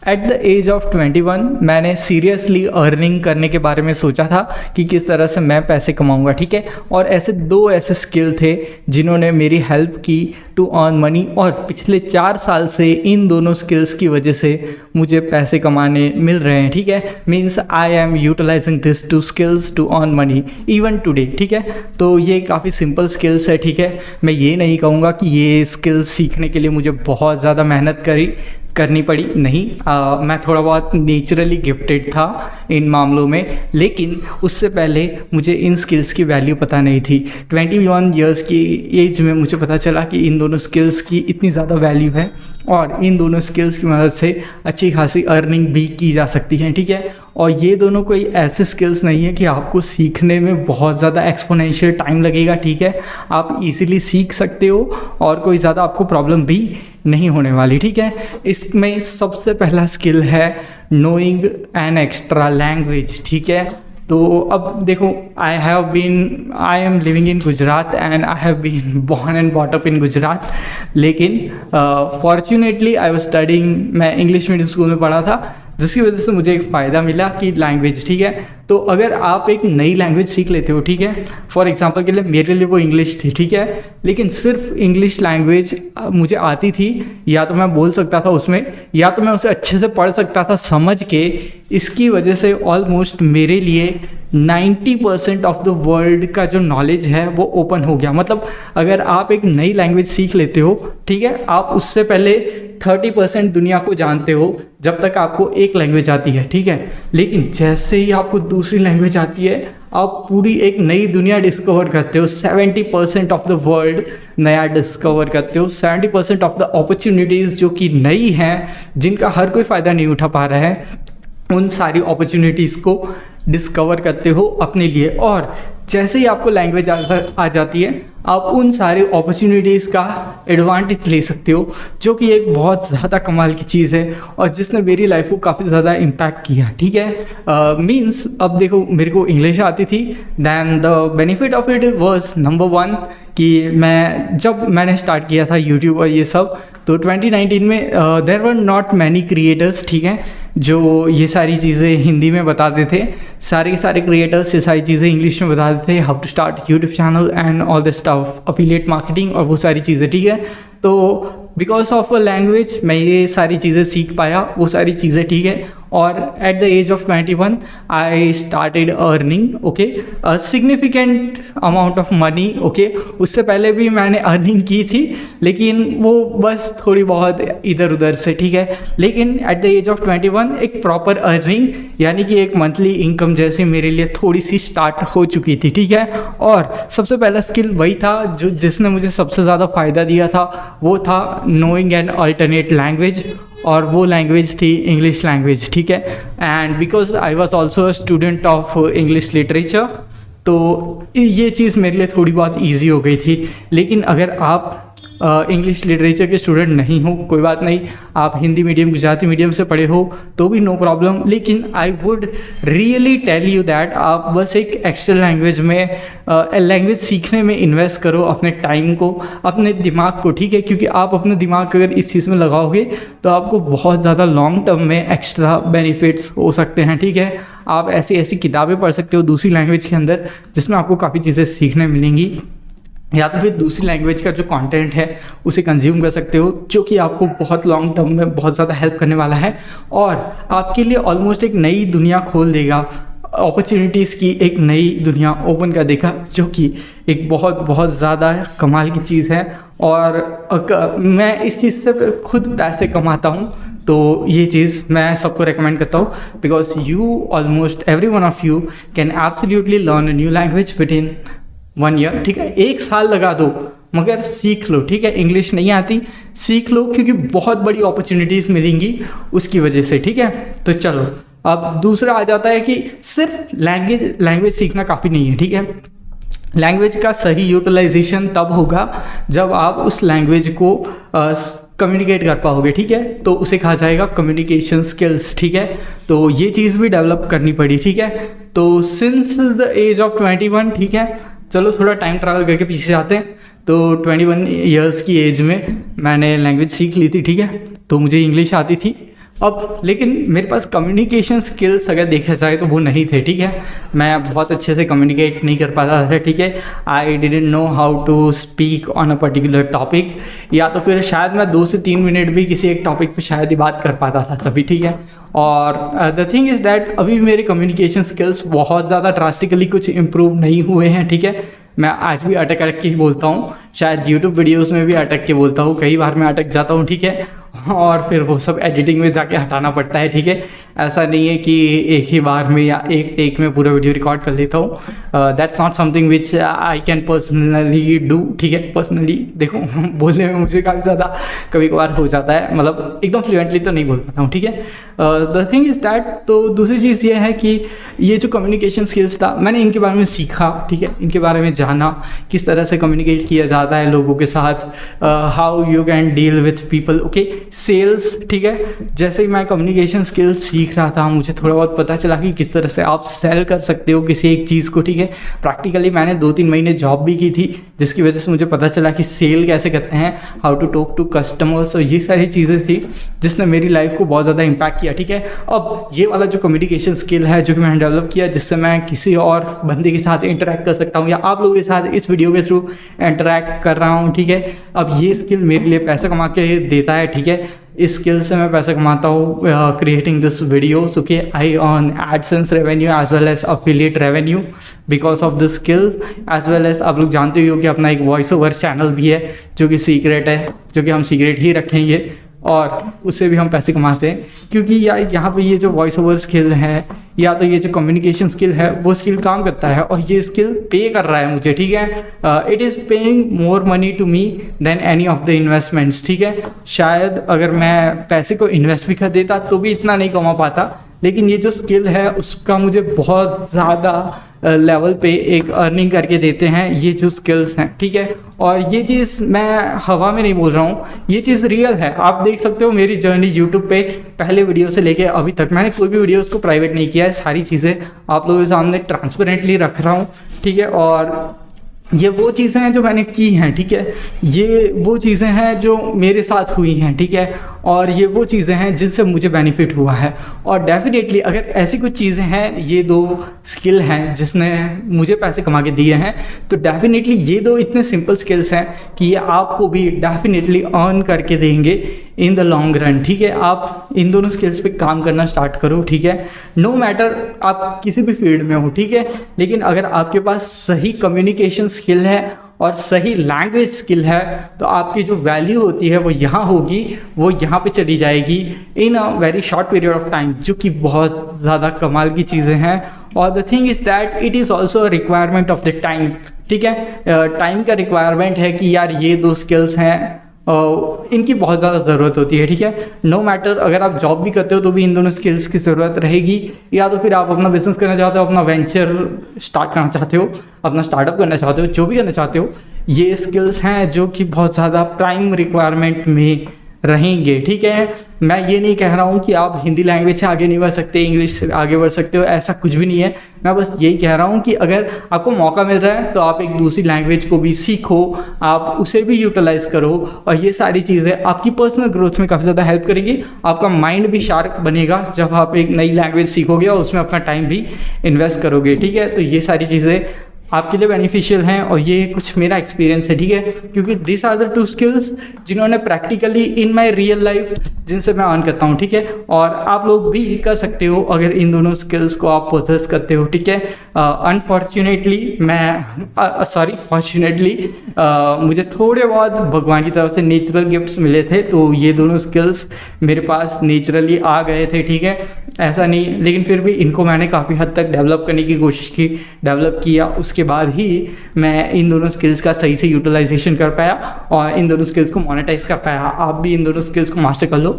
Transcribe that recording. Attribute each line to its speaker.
Speaker 1: Eight the age of 21 मैंने seriously earning करने के बारे में सोचा था कि किस तरह से मैं पैसे कमाऊंगा, ठीक है। और ऐसे स्किल थे जिन्होंने मेरी हेल्प की टू अर्न मनी, और पिछले 4 साल से इन दोनों स्किल्स की वजह से मुझे पैसे कमाने मिल रहे हैं, ठीक है। Means I am utilizing this two skills to earn money even today, ठीक है। तो ये काफ़ी सिंपल स्किल्स है, ठीक है। मैं ये नहीं कहूँगा कि ये स्किल्स सीखने के लिए मुझे बहुत ज़्यादा मेहनत करनी पड़ी, नहीं। मैं थोड़ा बहुत नेचुरली गिफ्टेड था इन मामलों में, लेकिन उससे पहले मुझे इन स्किल्स की वैल्यू पता नहीं थी। 21 ईयर्स की एज में मुझे पता चला कि इन दोनों स्किल्स की इतनी ज़्यादा वैल्यू है और इन दोनों स्किल्स की मदद से अच्छी खासी अर्निंग भी की जा सकती है, ठीक है। और ये दोनों कोई ऐसे स्किल्स नहीं है कि आपको सीखने में बहुत ज़्यादा एक्सपोनेंशियल टाइम लगेगा, ठीक है। आप इजीली सीख सकते हो और कोई ज़्यादा आपको प्रॉब्लम भी नहीं होने वाली, ठीक है। इसमें सबसे पहला स्किल है नोइंग एन एक्स्ट्रा लैंग्वेज, ठीक है। तो अब देखो, I am living in Gujarat and I have been born and bought up in Gujarat, लेकिन फॉर्चुनेटली आई वाज स्टडिंग, मैं इंग्लिश मीडियम स्कूल में पढ़ा था, जिसकी वजह से मुझे एक फ़ायदा मिला कि लैंग्वेज, ठीक है। तो अगर आप एक नई लैंग्वेज सीख लेते हो, ठीक है, फॉर एग्जांपल के लिए मेरे लिए वो इंग्लिश थी, ठीक है, लेकिन सिर्फ इंग्लिश लैंग्वेज मुझे आती थी, या तो मैं बोल सकता था उसमें, या तो मैं उसे अच्छे से पढ़ सकता था समझ के। इसकी वजह से ऑलमोस्ट मेरे लिए 90% ऑफ द वर्ल्ड का जो नॉलेज है वो ओपन हो गया। मतलब अगर आप एक नई लैंग्वेज सीख लेते हो, ठीक है, आप उससे पहले 30% दुनिया को जानते हो जब तक आपको एक लैंग्वेज आती है, ठीक है। लेकिन जैसे ही आपको दूसरी लैंग्वेज आती है, आप पूरी एक नई दुनिया डिस्कवर करते हो। 70% ऑफ द वर्ल्ड नया डिस्कवर करते हो। 70% ऑफ द अपॉर्चुनिटीज़ जो कि नई हैं, जिनका हर कोई फ़ायदा नहीं उठा पा रहा है, उन सारी अपॉर्चुनिटीज़ को डिस्कवर करते हो अपने लिए। और जैसे ही आपको लैंग्वेज आ जाती है, आप उन सारी अपॉर्चुनिटीज़ का एडवांटेज ले सकते हो, जो कि एक बहुत ज़्यादा कमाल की चीज़ है और जिसने मेरी लाइफ को काफ़ी ज़्यादा इम्पैक्ट किया, ठीक है। मीन्स अब देखो, मेरे को इंग्लिश आती थी, then the benefit of it was number 1 कि जब मैंने स्टार्ट किया था यूट्यूब और ये सब, तो 2019 में there were not many creators, ठीक है, जो ये सारी चीज़ें हिंदी में बताते थे। सारे के सारे क्रिएटर्स ये सारी चीज़ें इंग्लिश में बताते थे, how to start YouTube channel and all the stuff, affiliate marketing और वो सारी चीज़ें, ठीक है। तो बिकॉज ऑफ अ लैंग्वेज मैं ये सारी चीज़ें सीख पाया, वो सारी चीज़ें, ठीक है। और at the age of 21 I started earning, okay, significant amount of money, okay. उससे पहले भी मैंने अर्निंग की थी, लेकिन वो बस थोड़ी बहुत इधर उधर से, ठीक है। लेकिन एट द एज ऑफ 21 एक प्रॉपर अर्निंग, यानी कि एक मंथली इनकम जैसे मेरे लिए थोड़ी सी स्टार्ट हो चुकी थी, ठीक है। और सबसे पहला स्किल वही था जिसने मुझे सबसे ज़्यादा फ़ायदा दिया था, वो था नोइंग एन अल्टरनेट लैंग्वेज, और वो लैंग्वेज थी इंग्लिश लैंग्वेज, ठीक है। And because I was also a student of English literature, तो ये चीज़ मेरे लिए थोड़ी बहुत ईजी हो गई थी। लेकिन अगर आप इंग्लिश लिटरेचर के स्टूडेंट नहीं हो, कोई बात नहीं, आप हिंदी मीडियम, गुजराती मीडियम से पढ़े हो तो भी नो प्रॉब्लम। लेकिन I would really tell you that आप बस एक एक्स्ट्रा लैंग्वेज में लैंग्वेज सीखने में इन्वेस्ट करो अपने टाइम को, अपने दिमाग को, ठीक है। क्योंकि आप अपने दिमाग अगर इस चीज़ में लगाओगे तो आपको बहुत ज़्यादा लॉन्ग टर्म में एक्स्ट्रा बेनिफिट्स हो सकते हैं, ठीक है। आप ऐसी ऐसी किताबें पढ़ सकते हो दूसरी लैंग्वेज के अंदर, जिसमें आपको काफ़ी चीज़ें सीखने मिलेंगी, या तो फिर दूसरी लैंग्वेज का जो कंटेंट है उसे कंज्यूम कर सकते हो, जो कि आपको बहुत लॉन्ग टर्म में बहुत ज़्यादा हेल्प करने वाला है और आपके लिए ऑलमोस्ट एक नई दुनिया खोल देगा। अपॉर्चुनिटीज़ की एक नई दुनिया ओपन कर देगा, जो कि एक बहुत बहुत ज़्यादा कमाल की चीज़ है। और मैं इस चीज़ से खुद पैसे कमाता हूँ, तो ये चीज़ मैं सबको रेकमेंड करता हूँ, because you almost every one of you can absolutely learn a new language with in 1 year, ठीक है। 1 साल लगा दो मगर सीख लो, ठीक है। इंग्लिश नहीं आती, सीख लो, क्योंकि बहुत बड़ी अपॉर्चुनिटीज़ मिलेंगी उसकी वजह से, ठीक है। तो चलो, अब दूसरा आ जाता है कि सिर्फ लैंग्वेज सीखना काफ़ी नहीं है, ठीक है। लैंग्वेज का सही यूटिलाइजेशन तब होगा जब आप उस लैंग्वेज को कम्युनिकेट कर पाओगे, ठीक है। तो उसे कहा जाएगा कम्युनिकेशन स्किल्स, ठीक है। तो ये चीज़ भी डेवलप करनी पड़ी, ठीक है। तो सिंस द एज ऑफ 21, ठीक है, चलो थोड़ा टाइम ट्रैवल करके पीछे जाते हैं। तो 21 ईयर्स की एज में मैंने लैंग्वेज सीख ली थी, ठीक है। तो मुझे इंग्लिश आती थी, अब लेकिन मेरे पास कम्युनिकेशन स्किल्स अगर देखा जाए तो वो नहीं थे, ठीक है। मैं बहुत अच्छे से कम्युनिकेट नहीं कर पाता था, ठीक है। I didn't know how to speak on a particular topic, या तो फिर शायद मैं 2 से 3 मिनट भी किसी एक टॉपिक पे शायद ही बात कर पाता था तभी, ठीक है। और द थिंग इज़ दैट अभी मेरे कम्युनिकेशन स्किल्स बहुत ज़्यादा ड्रास्टिकली कुछ इम्प्रूव नहीं हुए हैं, ठीक है। मैं आज भी अटक अटक के ही बोलता हूँ, शायद यूट्यूब वीडियोस में भी अटक के बोलता हूँ, कई बार मैं अटक जाता हूँ, ठीक है। और फिर वो सब एडिटिंग में जाके हटाना पड़ता है, ठीक है। ऐसा नहीं है कि एक ही बार में या एक टेक में पूरा वीडियो रिकॉर्ड कर लेता हूँ। That's not something which I can personally do, ठीक है। पर्सनली देखो बोलने में मुझे काफ़ी ज़्यादा कभी कभार हो जाता है, मतलब एकदम फ्लुएंटली तो नहीं बोल पाता हूँ, ठीक है। द थिंग इज़ दैट, तो दूसरी चीज़ ये है कि ये जो कम्युनिकेशन स्किल्स था मैंने इनके बारे में सीखा, ठीक है। इनके बारे में जाना, किस तरह से कम्युनिकेट किया जाता है लोगों के साथ, how you can deal with people, okay. Sales, ठीक है। जैसे ही मैं कम्युनिकेशन स्किल्स सीख रहा था मुझे थोड़ा बहुत पता चला कि किस तरह से आप सेल कर सकते हो किसी एक चीज़ को, ठीक है। प्रैक्टिकली मैंने 2-3 महीने जॉब भी की थी, जिसकी वजह से मुझे पता चला कि सेल कैसे करते हैं, how to talk to customers, और ये सारी चीज़ें थी जिसने मेरी लाइफ को बहुत ज़्यादा इम्पैक्ट किया, ठीक है। अब ये वाला जो कम्युनिकेशन स्किल है जो कि मैंने डेवलप किया, जिससे मैं किसी और बंदे के साथ इंटरेक्ट कर सकता हूँ या आप लोगों के साथ इस वीडियो के थ्रू इंटरेक्ट कर रहा हूँ, ठीक है। अब ये स्किल मेरे लिए पैसा कमा के देता है, ठीक है। इस स्किल से मैं पैसा कमाता हूँ creating this videos, okay. I earn AdSense revenue as well as affiliate revenue because of this skill, as well as आप लोग जानते हो कि अपना एक वॉइस ओवर चैनल भी है जो कि सीक्रेट है, जो कि हम सीक्रेट ही रखेंगे, और उससे भी हम पैसे कमाते हैं। क्योंकि यहाँ पे ये जो वॉइस ओवर स्किल है या तो ये जो कम्युनिकेशन स्किल है वो स्किल काम करता है, और ये स्किल पे कर रहा है मुझे, ठीक है। It is paying more money to me than any of the investments, ठीक है। शायद अगर मैं पैसे को इन्वेस्ट भी कर देता तो भी इतना नहीं कमा पाता, लेकिन ये जो स्किल है उसका मुझे बहुत ज़्यादा लेवल पे एक अर्निंग करके देते हैं ये जो स्किल्स हैं, ठीक है। और ये चीज़ मैं हवा में नहीं बोल रहा हूँ, ये चीज़ रियल है। आप देख सकते हो मेरी जर्नी यूट्यूब पे पहले वीडियो से लेके अभी तक मैंने कोई भी वीडियो उसको प्राइवेट नहीं किया है, सारी चीज़ें आप लोगों के सामने ट्रांसपेरेंटली रख रहा हूँ, ठीक है। और ये वो चीज़ें हैं जो मैंने की हैं, ठीक है। ये वो चीज़ें हैं जो मेरे साथ हुई हैं, ठीक है। और ये वो चीज़ें हैं जिनसे मुझे बेनिफिट हुआ है, और डेफिनेटली अगर ऐसी कुछ चीज़ें हैं, ये 2 स्किल हैं जिसने मुझे पैसे कमा के दिए हैं, तो डेफिनेटली ये 2 इतने सिंपल स्किल्स हैं कि ये आपको भी डेफिनेटली अर्न करके देंगे इन द लॉन्ग रन, ठीक है। आप इन दोनों स्किल्स पे काम करना स्टार्ट करो, ठीक है। नो मैटर आप किसी भी फील्ड में हो, ठीक है। लेकिन अगर आपके पास सही कम्युनिकेशन स्किल है और सही लैंग्वेज स्किल है तो आपकी जो वैल्यू होती है वो यहाँ होगी, वो यहाँ पे चली जाएगी in a very short period of time, जो कि बहुत ज़्यादा कमाल की चीज़ें हैं। और the thing is that it is also a requirement of the time, ठीक है। टाइम का रिक्वायरमेंट है कि यार ये 2 स्किल्स हैं, इनकी बहुत ज़्यादा ज़रूरत होती है, ठीक है। नो मैटर अगर आप जॉब भी करते हो तो भी इन दोनों स्किल्स की ज़रूरत रहेगी, या तो फिर आप अपना बिजनेस करना चाहते हो, अपना वेंचर स्टार्ट करना चाहते हो, अपना स्टार्टअप करना चाहते हो, जो भी करना चाहते हो, ये स्किल्स हैं जो कि बहुत ज़्यादा प्राइम रिक्वायरमेंट में रहेंगे, ठीक है। मैं ये नहीं कह रहा हूँ कि आप हिंदी लैंग्वेज से आगे नहीं बढ़ सकते, इंग्लिश से आगे बढ़ सकते हो, ऐसा कुछ भी नहीं है। मैं बस यही कह रहा हूँ कि अगर आपको मौका मिल रहा है तो आप एक दूसरी लैंग्वेज को भी सीखो, आप उसे भी यूटिलाइज करो, और ये सारी चीज़ें आपकी पर्सनल ग्रोथ में काफ़ी ज़्यादा हेल्प करेंगी। आपका माइंड भी शार्प बनेगा जब आप एक नई लैंग्वेज सीखोगे और उसमें अपना टाइम भी इन्वेस्ट करोगे, ठीक है। तो ये सारी चीज़ें आपके लिए बेनिफिशियल हैं, और ये कुछ मेरा एक्सपीरियंस है, ठीक है। क्योंकि दिस आर द 2 स्किल्स जिन्होंने practically in my real life जिनसे मैं अर्न करता हूँ, ठीक है। और आप लोग भी कर सकते हो अगर इन दोनों स्किल्स को आप पोजेस करते हो, ठीक है। अनफॉर्चुनेटली फॉर्चुनेटली मुझे थोड़े बहुत भगवान की तरफ से नेचुरल गिफ्ट्स मिले थे, तो ये दोनों स्किल्स मेरे पास नेचुरली आ गए थे, ठीक है। ऐसा नहीं, लेकिन फिर भी इनको मैंने काफ़ी हद तक डेवलप करने की कोशिश की, डेवलप किया, उसके बाद ही मैं इन दोनों स्किल्स का सही से यूटिलाइजेशन कर पाया और इन दोनों स्किल्स को मोनेटाइज कर पाया। आप भी इन दोनों स्किल्स को मास्टर कर लो,